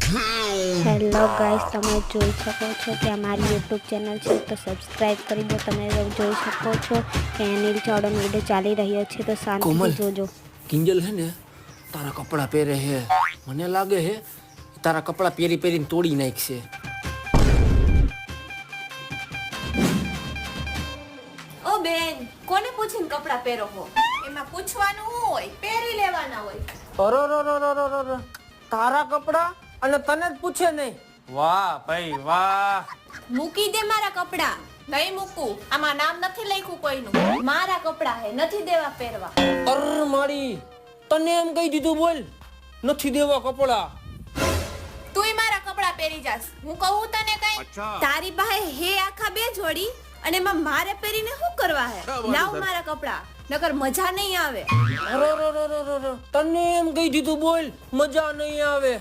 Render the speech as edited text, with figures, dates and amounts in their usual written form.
Hello guys, તમે જોઈ શકો છો કે અમારી યુટ્યુબ ચેનલ છે તો સબસ્ક્રાઇબ કરી દો। તમે જોઈ શકો છો કે અનિલ ચાવડાનો વિડીયો ચાલી રહ્યો છે તો શાંતિથી જોજો। કિંજલ है ने तारा कपड़ा पहरे है, મને લાગે है તારા કપડા પહેરી પહેરીને તોડી નાખશે। ઓ બેન, કોને પૂછીને કપડા પહેરો હો? એમાં પૂછવાનું શું હોય? પહેરી લેવાના હોય। અરે તારા કપડા અને તને જ પૂછે નહીં। વાહ ભાઈ વાહ। મૂકી દે મારા કપડા। નહીં મૂકું, આમાં નામ નથી લખ્યું કોઈનું। મારા કપડા હે, નથી દેવા પહેરવા। અર માડી, તને એમ કહી દીધું બોલ, નથી દેવા કપડા। તુંય મારા કપડા પહેરી જાસ। હું કહું તને કઈ? તારી પાસે હે આખા બે જોડી અને એમાં મારે પહેરીને શું કરવા હે? લાવ મારા કપડા, નકર મજા નહીં આવે। અરે તને એમ કહી દીધું બોલ, મજા નહીં આવે।